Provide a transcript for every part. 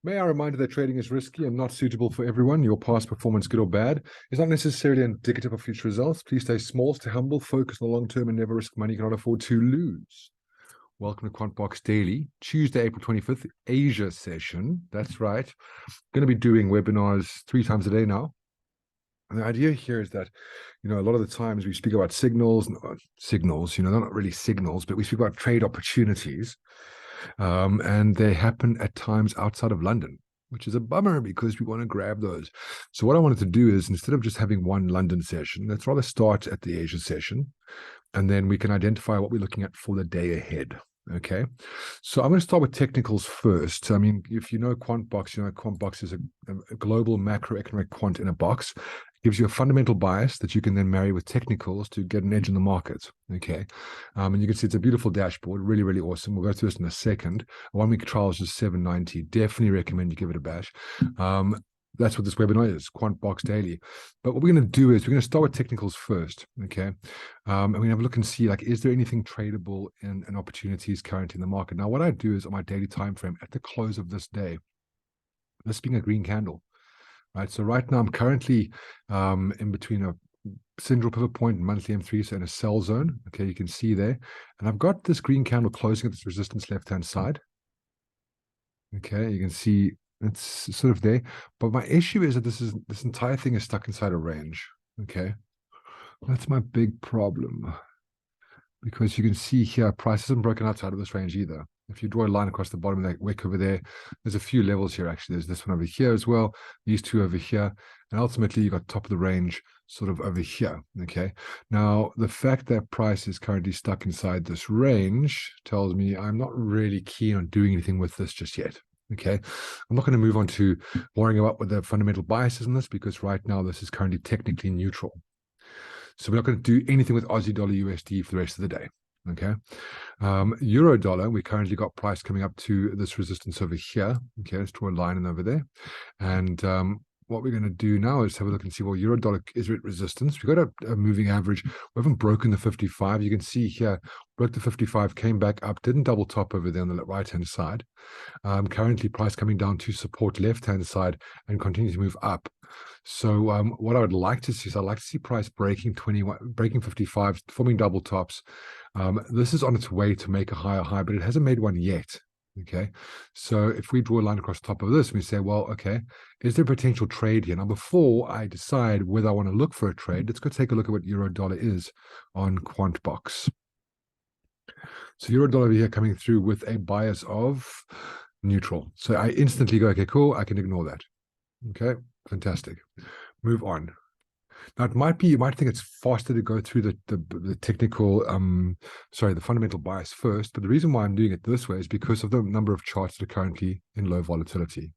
May I remind you that trading is risky and not suitable for everyone. Your past performance, good or bad, is not necessarily indicative of future results. Please stay small, stay humble, focus on the long term, and never risk money you cannot afford to lose. Welcome to QuantBox Daily, Tuesday, April 25th, Asia session. That's right. Going to be doing webinars 3 times a day now. And the idea here is that, a lot of the times we speak about signals, they're not really signals, but we speak about trade opportunities. And they happen at times outside of London, which is a bummer because we want to grab those. So what I wanted to do is, instead of just having one London session, let's rather start at the Asia session, and then we can identify what we're looking at for the day ahead. Okay, so I'm going to start with technicals first. I mean, if you know QuantBox, QuantBox is a global macroeconomic quant in a box. It gives you a fundamental bias that you can then marry with technicals to get an edge in the market. Okay, and you can see it's a beautiful dashboard, really, really awesome. We'll go through this in a second. A 1 week trial is just $7.90. Definitely recommend you give it a bash. That's what this webinar is, QuantBox Daily. But what we're going to do is we're going to start with technicals first, okay? And we're going to have a look and see, is there anything tradable in opportunities currently in the market? Now, what I do is on my daily time frame, at the close of this day, this being a green candle, right? So right now I'm currently in between a central pivot point and monthly M3, so in a sell zone, okay? You can see there. And I've got this green candle closing at this resistance left-hand side. Okay, you can see it's sort of there, but my issue is that this entire thing is stuck inside a range. Okay, that's my big problem, because you can see here price isn't broken outside of this range either. If you draw a line across the bottom of that wick over there, there's a few levels here. Actually, there's this one over here as well, these two over here, and ultimately you got top of the range sort of over here. Okay, now the fact that price is currently stuck inside this range tells me I'm not really keen on doing anything with this just yet. Okay, I'm not going to move on to worrying about what the fundamental biases in this, because right now this is currently technically neutral. So we're not going to do anything with Aussie dollar USD for the rest of the day. Okay, euro dollar, we currently got price coming up to this resistance over here. Okay, let's draw a line in over there. And what we're going to do now is have a look and see, well, euro dollar is at resistance. We've got a moving average. We haven't broken the 55. You can see here, broke the 55, came back up, didn't double top over there on the right-hand side. Currently price coming down to support left-hand side and continue to move up. So what I would like to see is I'd like to see price breaking 55, forming double tops. This is on its way to make a higher high, but it hasn't made one yet. Okay, so if we draw a line across the top of this, we say, well, okay, is there potential trade here? Now, before I decide whether I want to look for a trade, let's go take a look at what euro dollar is on QuantBox. So euro dollar over here coming through with a bias of neutral. So I instantly go, okay, cool, I can ignore that. Okay, fantastic. Move on. Now, it might be, you might think it's faster to go through the technical, the fundamental bias first, but the reason why I'm doing it this way is because of the number of charts that are currently in low volatility.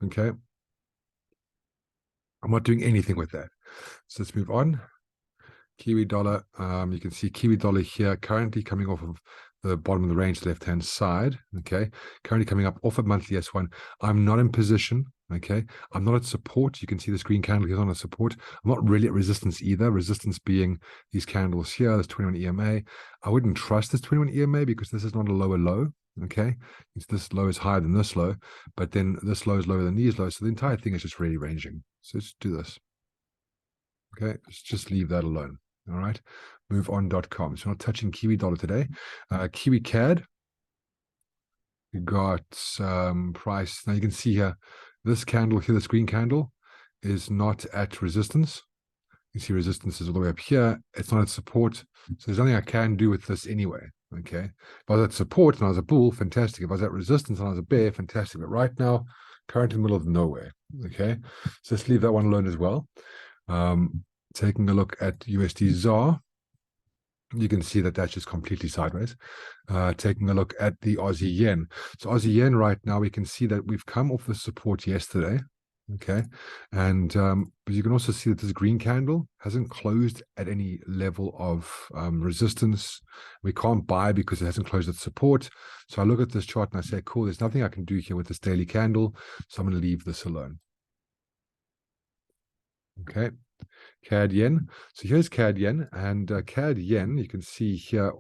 Okay, I'm not doing anything with that. So let's move on. Kiwi dollar, you can see Kiwi dollar here currently coming off of the bottom of the range, left-hand side. Okay, currently coming up off of monthly S1. I'm not in position. Okay, I'm not at support. You can see this green candle is on a support. I'm not really at resistance either. Resistance being these candles here, this 21 EMA. I wouldn't trust this 21 EMA because this is not a lower low. Okay, this low is higher than this low, but then this low is lower than these lows. So the entire thing is just really ranging. So let's do this. Okay, let's just leave that alone. All right, moveon.com. So we're not touching Kiwi dollar today. Kiwi CAD, we got price. Now you can see here, this candle here, this green candle, is not at resistance. You see resistance is all the way up here. It's not at support. So there's nothing I can do with this anyway. Okay. If I was at support and I was a bull, fantastic. If I was at resistance and I was a bear, fantastic. But right now, currently in the middle of nowhere. Okay. So let's leave that one alone as well. Taking a look at USD ZAR, you can see that that's just completely sideways. Taking a look at the Aussie yen. So Aussie yen right now, we can see that we've come off the support yesterday. Okay. And but you can also see that this green candle hasn't closed at any level of resistance. We can't buy because it hasn't closed at support. So I look at this chart and I say, cool, there's nothing I can do here with this daily candle. So I'm going to leave this alone. Okay. CAD yen. So here's CAD yen, and CAD yen, you can see here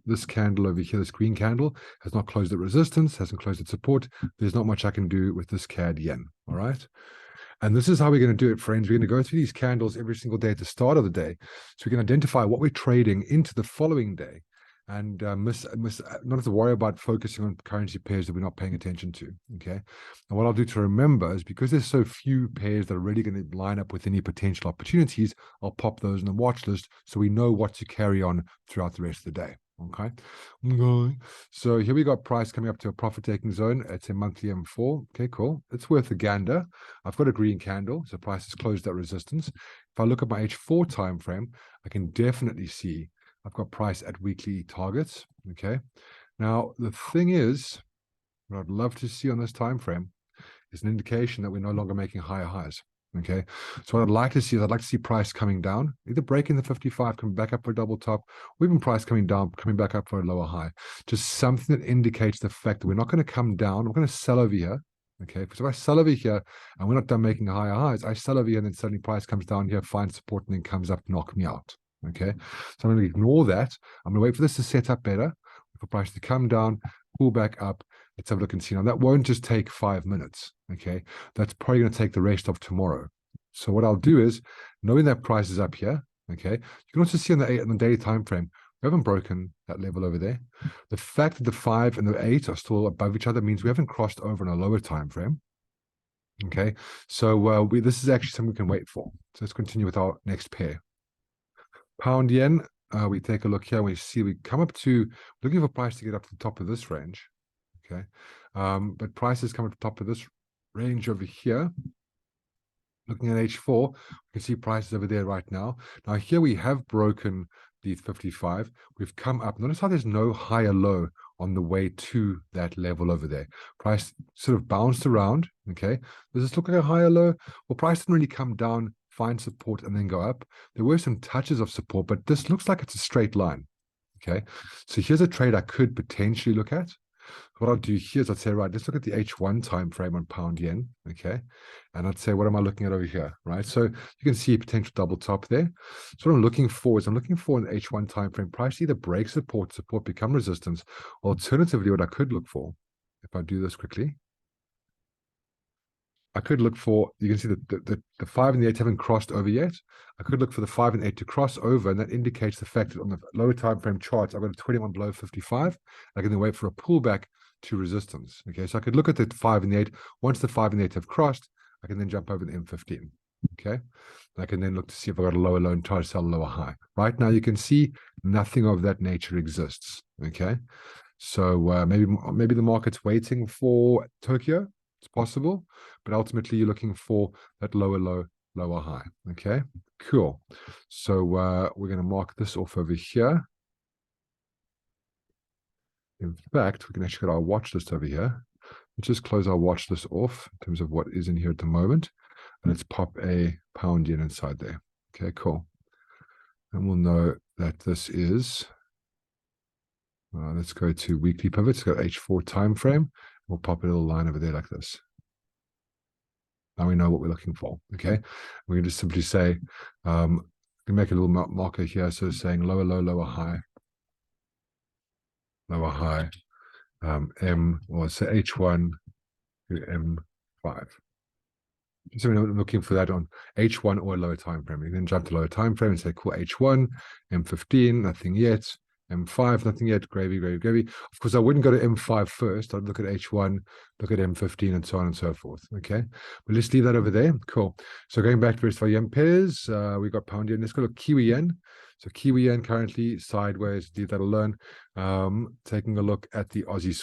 this candle over here, this green candle, has not closed at resistance, hasn't closed at support. There's not much I can do with this CAD yen. All right. And this is how we're going to do it, friends. We're going to go through these candles every single day at the start of the day. So we can identify what we're trading into the following day and not have to worry about focusing on currency pairs that we're not paying attention to, okay? And what I'll do to remember is because there's so few pairs that are really going to line up with any potential opportunities, I'll pop those in the watch list so we know what to carry on throughout the rest of the day. Okay. So here we got price coming up to a profit taking zone. It's a monthly M4. Okay, cool. It's worth a gander. I've got a green candle, so price has closed at resistance. If I look at my H4 time frame, I can definitely see I've got price at weekly targets. Okay. Now the thing is, what I'd love to see on this time frame is an indication that we're no longer making higher highs. Okay, so what I'd like to see is I'd like to see price coming down, either breaking the 55, coming back up for a double top, or even price coming down, coming back up for a lower high. Just something that indicates the fact that we're not going to come down. We're going to sell over here. Okay, because if I sell over here and we're not done making higher highs, I sell over here and then suddenly price comes down here, finds support, and then comes up, knock me out. Okay, so I'm going to ignore that. I'm going to wait for this to set up better, for price to come down, pull back up. Let's have a look and see. Now, that won't just take 5 minutes, okay? That's probably going to take the rest of tomorrow. So what I'll do is, knowing that price is up here, okay? You can also see on the daily time frame, we haven't broken that level over there. The fact that the 5 and the 8 are still above each other means we haven't crossed over on a lower time frame, okay? So this is actually something we can wait for. So let's continue with our next pair. Pound yen, we take a look here, we see we come up to, looking for price to get up to the top of this range. Okay, but prices come at the top of this range over here. Looking at H4, we can see prices over there right now. Now here we have broken the 55. We've come up. Notice how there's no higher low on the way to that level over there. Price sort of bounced around. Okay, does this look like a higher low? Well, price didn't really come down, find support, and then go up. There were some touches of support, but this looks like it's a straight line. Okay, so here's a trade I could potentially look at. What I'll do here is I'd say, right, let's look at the H1 time frame on pound yen, okay? And I'd say, what am I looking at over here, right? So you can see a potential double top there. So what I'm looking for is I'm looking for an H1 time frame price either break support, become resistance. Alternatively, what I could look for, if I do this quickly, I could look for, you can see that the 5 and the 8 haven't crossed over yet. I could look for the 5 and 8 to cross over, and that indicates the fact that on the lower time frame charts, I've got a 21 below 55. I can then wait for a pullback to resistance. Okay, so I could look at the 5 and the 8. Once the 5 and the 8 have crossed, I can then jump over the M15. Okay, and I can then look to see if I've got a lower low and try to sell a lower high. Right now, you can see nothing of that nature exists. Okay, so maybe the market's waiting for Tokyo. It's possible, but ultimately you're looking for that lower low, lower high. Okay, cool. So we're going to mark this off over here. In fact, we can actually get our watch list over here. Let's just close our watch list off in terms of what is in here at the moment. And let's pop a pound yen inside there. Okay, cool. And we'll know that this is, let's go to weekly pivots, go H4 time frame. We'll pop a little line over there like this. Now we know what we're looking for, okay? We can just simply say, we can make a little marker here, so saying lower low, lower high, or say H1 to M5. So we're looking for that on H1 or a lower time frame. You can jump to lower time frame and say, cool, H1, M15, nothing yet. M5, nothing yet, gravy. Of course, I wouldn't go to M5 first. I'd look at H1, look at M15, and so on and so forth. Okay, but let's leave that over there. Cool. So going back to the rest of our yen pairs, we got pound yen. Let's go to Kiwi yen. So Kiwi yen currently sideways. Leave that alone. Taking a look at the Aussie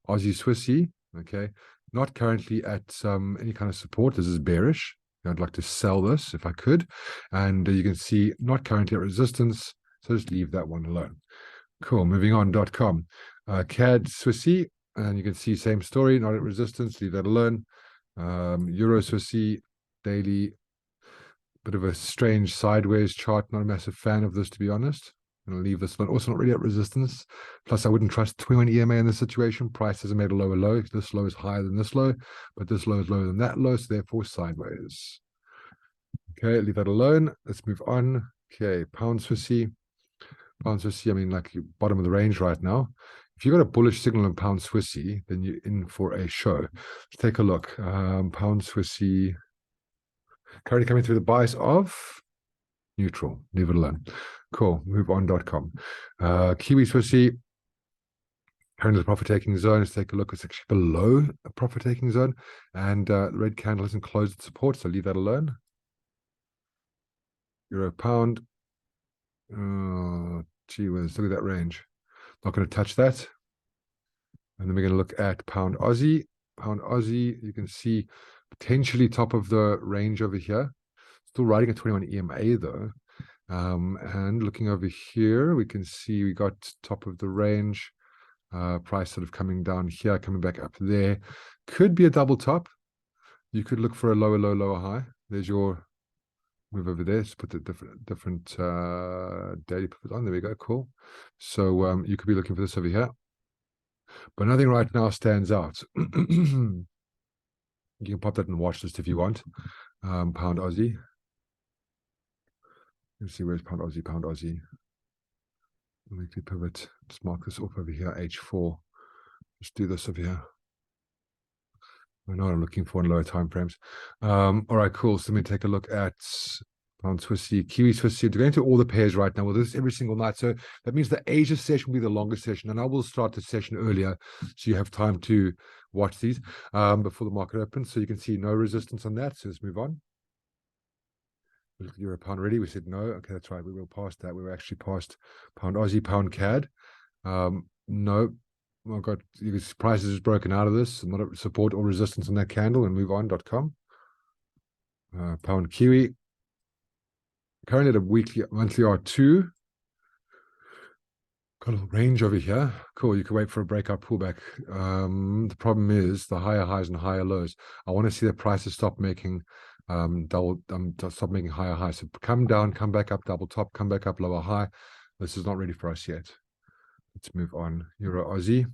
Swissy. Okay, not currently at any kind of support. This is bearish. I'd like to sell this if I could, and you can see not currently at resistance. So just leave that one alone. Cool. Moving on, .com. CAD Swissy, and you can see same story, not at resistance, leave that alone. Euro Swissy, daily, bit of a strange sideways chart, not a massive fan of this, to be honest. I'm going to leave this one, also not really at resistance. Plus, I wouldn't trust 21 EMA in this situation. Price hasn't made a lower low. This low is higher than this low, but this low is lower than that low, so therefore sideways. Okay, leave that alone. Let's move on. Okay, pound Swissy. Pound Swissy, I mean, like bottom of the range right now. If you've got a bullish signal on Pound Swissy, then you're in for a show. Let's take a look. Pound Swissy currently coming through the bias of neutral. Leave it alone. Cool. Move on.com. Kiwi Swissy currently the profit-taking zone. Let's take a look. It's actually below a profit-taking zone. And the red candle hasn't closed its support, so leave that alone. Euro pound. Gee whiz, look at that range. Not going to touch that. And then we're going to look at pound Aussie. Pound Aussie, you can see potentially top of the range over here. Still riding at 21 EMA though. And looking over here, we can see we got top of the range. Price sort of coming down here, coming back up there. Could be a double top. You could look for a lower low, lower high. There's your move over there. Let's put the different daily put on. There we go. Cool. So you could be looking for this over here. But nothing right now stands out. You can pop that in the watch list if you want. Pound Aussie. Let's see, where's pound Aussie, pound Aussie. Weekly pivot. Let's mark this off over here, H4. Let's do this over here. I know what I'm looking for in lower time frames. All right, cool. So let me take a look at pound Swissy, Kiwi Swissy. We're going to all the pairs right now. Well, this is every single night. So that means the Asia session will be the longest session. And I will start the session earlier so you have time to watch these before the market opens. So you can see no resistance on that. So let's move on. Look at Euro pound already. We said no. Okay, that's right. We were past that. We were actually past pound Aussie, pound CAD. No. Oh God, prices is broken out of this. Not a support or resistance on that candle. And move on.com. Pound Kiwi. Currently at a weekly, monthly R2. Got a range over here. Cool. You can wait for a breakout pullback. The problem is the higher highs and higher lows. I want to see the prices stop making stop making higher highs. So come down, come back up, double top, come back up, lower high. This is not ready for us yet. Let's move on. Euro Aussie.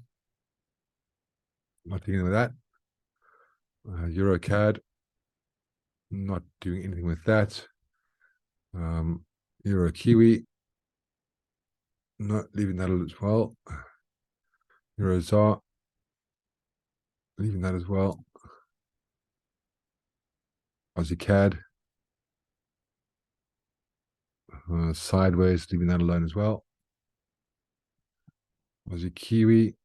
Not dealing with that. Euro CAD. Not doing anything with that. Euro Kiwi. Not leaving that as well. Euro ZAR. Leaving that as well. Aussie CAD. Sideways, leaving that alone as well. Aussie Kiwi.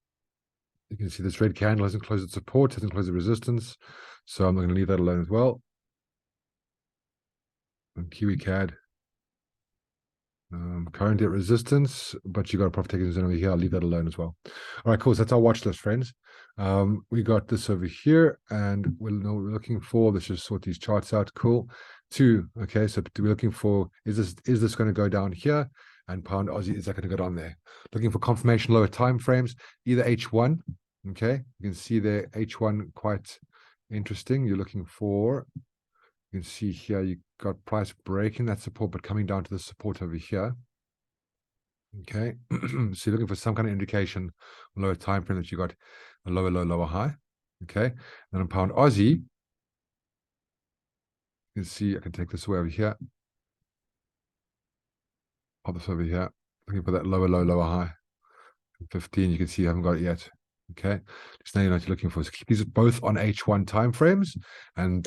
You can see this red candle hasn't closed its support, hasn't closed the resistance. So I'm not going to leave that alone as well. And Kiwi CAD. Currently at resistance, but you got a profit taking zone over here. I'll leave that alone as well. All right, cool. So that's our watch list, friends. We got this over here, and we'll know what we're looking for. Let's just sort these charts out. Cool. 2. Okay, so we're looking for is this going to go down here? And pound Aussie, is that going to go down there? Looking for confirmation lower time frames, either H1. Okay, you can see there H1 quite interesting. You're looking for. You can see here you got price breaking that support, but coming down to the support over here. Okay, so you're looking for some kind of indication, lower time frame that you got a lower low, lower high. Okay, then on pound Aussie, you can see I can take this away over here. Pop this over here. Looking for that lower low, lower high. 15, you can see I haven't got it yet. Okay, just now you know what you're looking for. So keep these both on H1 timeframes, and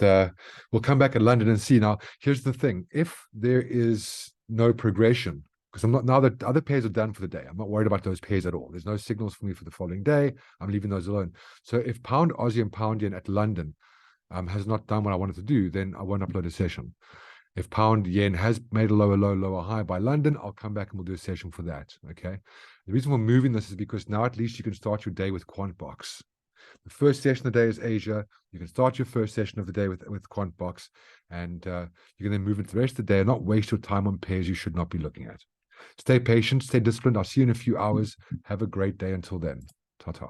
we'll come back at London and see. Now, here's the thing: if there is no progression, because I'm not now that other pairs are done for the day, I'm not worried about those pairs at all. There's no signals for me for the following day. I'm leaving those alone. So if pound Aussie and pound yen at London has not done what I wanted to do, then I won't upload a session. If pound yen has made a lower low, lower high by London, I'll come back and we'll do a session for that. Okay. The reason we're moving this is because now at least you can start your day with QuantBox. The first session of the day is Asia. You can start your first session of the day with QuantBox, and you can then move into the rest of the day and not waste your time on pairs you should not be looking at. Stay patient, stay disciplined. I'll see you in a few hours. Have a great day until then. Ta-ta.